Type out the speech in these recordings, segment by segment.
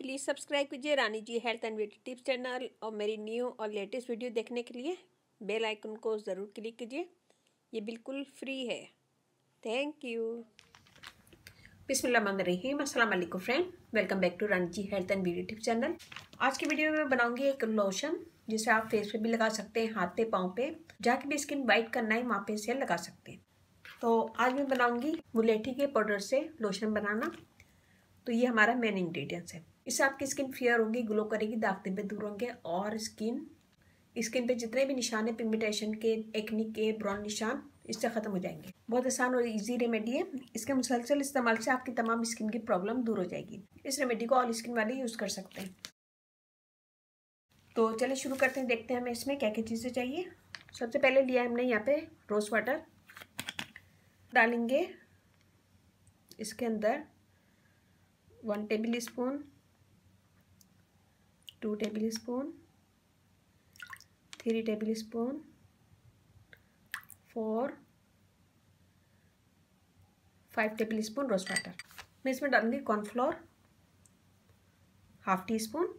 Please subscribe कीजिए Rani ji health and beauty tips channel और मेरी न्यू और लेटेस्ट वीडियो देखने के लिए बेल आइकन को ज़रूर क्लिक कीजिए। ये बिल्कुल फ्री है। Thank you. बिस्मिल्लाहिर्रहमानिर्रहीम। अस्सलाम वालेकुम friend, welcome back to Rani ji health and beauty tips channel. आज की वीडियो में मैं बनाऊंगी एक लोशन जिसे आप फेस पे भी लगा सकते हैं, हाथ पे, पाँव पे, जहाँ भी स्किन वाइट करना है वहाँ पे इसे लगा सकते हैं। तो आज मैं बनाऊंगी मुलेठी के पाउडर से लोशन बनाना। तो ये हमारा मेन इंग्रेडिएंट्स है। इससे आपकी स्किन फेयर होगी, ग्लो करेगी, दाग धब्बे दूर होंगे और स्किन पे जितने भी निशान है पिगमेंटेशन के, एक्ने के, ब्राउन निशान, इससे ख़त्म हो जाएंगे। बहुत आसान और इजी रेमेडी है। इसके मुसलसल इस्तेमाल से आपकी तमाम स्किन की प्रॉब्लम दूर हो जाएगी। इस रेमेडी को ऑल स्किन वाले यूज़ कर सकते हैं। तो चलिए शुरू करते हैं, देखते हैं हमें इसमें क्या क्या चीज़ें चाहिए। सबसे पहले लिया है हमने यहाँ पे रोज़ वाटर। डालेंगे इसके अंदर 1 tablespoon, 2 tablespoon, 3 tablespoon, 4, 5 tablespoon rose water. मैं इसमें डालूंगी कॉर्नफ्लोर ½ टीस्पून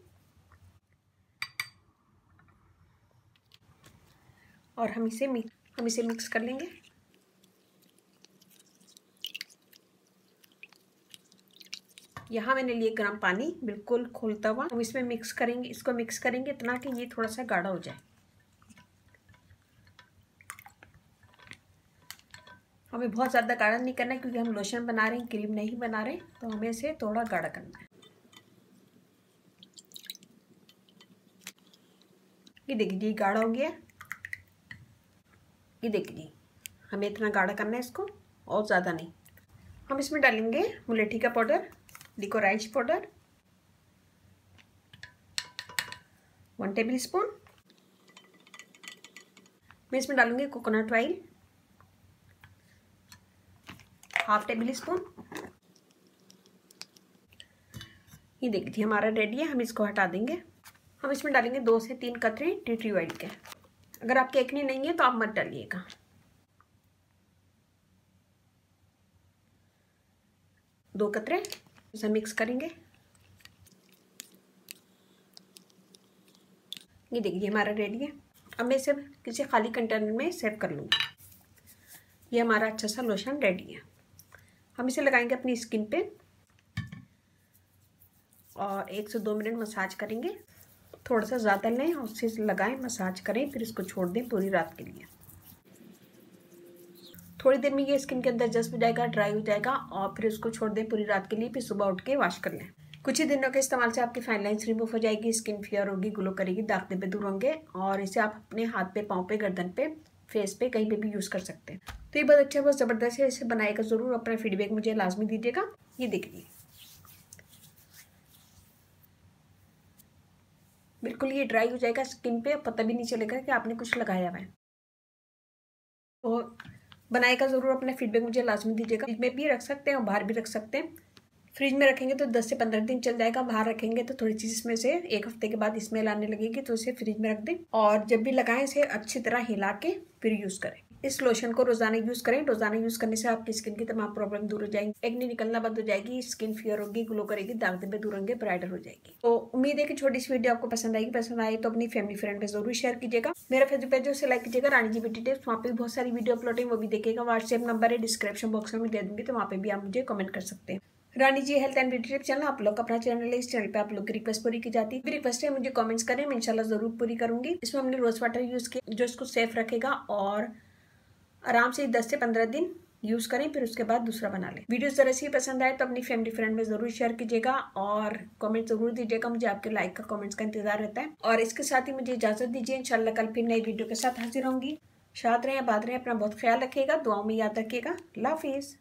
और हम इसे मिक्स कर लेंगे। यहाँ मैंने लिए गर्म पानी बिल्कुल खौलता हुआ। हम इसमें मिक्स करेंगे, इसको मिक्स करेंगे इतना कि ये थोड़ा सा गाढ़ा हो जाए। हमें बहुत ज़्यादा गाढ़ा नहीं करना है क्योंकि हम लोशन बना रहे हैं, क्रीम नहीं बना रहे, तो हमें इसे थोड़ा गाढ़ा करना है। ये देखिए गाढ़ा हो गया। ये देखिए हमें इतना गाढ़ा करना है इसको, और ज़्यादा नहीं। हम इसमें डालेंगे मुलेठी का powder, liquorice powder 1 table spoon. मैं इसमें डालूंगी कोकोनट ऑयल ½ टेबल स्पून। ये देखिए हमारा रेडी है। हम इसको हटा देंगे। हम इसमें डालेंगे 2 से 3 कतरे टी ट्री ऑयल के। अगर आपके एक्ने नहीं है तो आप मत डालिएगा। दो कतरे इसे मिक्स करेंगे। ये देखिए हमारा रेडी है। अब मैं इसे किसी खाली कंटेनर में सेव कर लूँगी। ये हमारा अच्छा सा लोशन रेडी है। हम इसे लगाएंगे अपनी स्किन पे और 1 से 2 मिनट मसाज करेंगे। थोड़ा सा ज़्यादा लें और उसे लगाएं, मसाज करें, फिर इसको छोड़ दें पूरी रात के लिए। थोड़ी देर में ये स्किन के अंदर जस्ट हो जाएगा, ड्राई हो जाएगा और फिर उसको छोड़ दें पूरी रात के लिए। फिर सुबह उठ के वॉश कर लें। कुछ ही दिनों के इस्तेमाल से आपकी फाइन लाइन्स रिमूव हो जाएगी, स्किन फेयर होगी, ग्लो करेगी, दाग धब्बे दूर होंगे। और इसे आप अपने हाथ पे, पाँव पे, गर्दन पे, फेस पे, कहीं पे भी यूज़ कर सकते हैं। तो ये बहुत अच्छा, बहुत ज़बरदस्त है। इसे बनाएगा ज़रूर, अपना फीडबैक मुझे लाजमी दीजिएगा। ये देखिए बिल्कुल ये ड्राई हो जाएगा स्किन पे, पता भी नहीं चलेगा कि आपने कुछ लगाया हुआ है। तो बनाएगा ज़रूर, अपना फीडबैक मुझे लाजमी दीजिएगा। फ्रिज में भी रख सकते हैं और बाहर भी रख सकते हैं। फ्रिज में रखेंगे तो 10 से 15 दिन चल जाएगा। बाहर रखेंगे तो थोड़ी चीज़ इसमें से 1 हफ्ते के बाद स्मेल आने लगेगी, तो इसे फ्रिज में रख दें और जब भी लगाएं इसे अच्छी तरह हिला के फिर यूज़ करें। इस लोशन को रोजाना यूज़ करें। रोजाना यूज़ करने से आपकी स्किन की तमाम प्रॉब्लम दूर हो जाएंगी, एक्ने निकलना बंद हो जाएगी, स्किन फेयर होगी, ग्लो करेगी, दाग धब्बे दूर होंगे, ब्राइटर हो जाएगी। तो उम्मीद है कि छोटी सी वीडियो आपको पसंद आएगी। पसंद आए तो अपनी फैमिली फ्रेंड पे जरूर शेयर कीजिएगा। मेरा फेसबुक पेज उसे लाइक कीजिएगा, रानी जी ब्यूटी टिप्स। वहाँ पे बहुत सारी वीडियो अपलोड है, वो भी देखिएगा। व्हाट्सएप नंबर है डिस्क्रिप्शन बॉक्स में दे दूंगी, तो वहाँ पे भी आप मुझे कमेंट कर सकते हैं। Rani ji health and beauty tips channel आप लोग का अपना चैनल है। इस चैनल पे आप लोग की रिक्वेस्ट पूरी की जाती है। रिक्वेस्ट है मुझे कमेंट्स करें, मैं इंशाल्लाह जरूर पूरी करूंगी। इसमें हमने रोज वाटर यूज़ किया जो इसको सेफ रखेगा और आराम से 10 से 15 दिन यूज़ करें, फिर उसके बाद दूसरा बना लें। वीडियो ज़रा सी पसंद आए तो अपनी फैमिली फ्रेंड में ज़रूर शेयर कीजिएगा और कमेंट ज़रूर दीजिएगा। मुझे आपके लाइक का, कमेंट्स का इंतजार रहता है। और इसके साथ ही मुझे इजाज़त दीजिए। इंशाल्लाह कल फिर नई वीडियो के साथ हाजिर होंगी। शाद रहें, आबाद रहें, अपना बहुत ख्याल रखिएगा, दुआओं में याद रखिएगा। अल्लाह हाफिज़।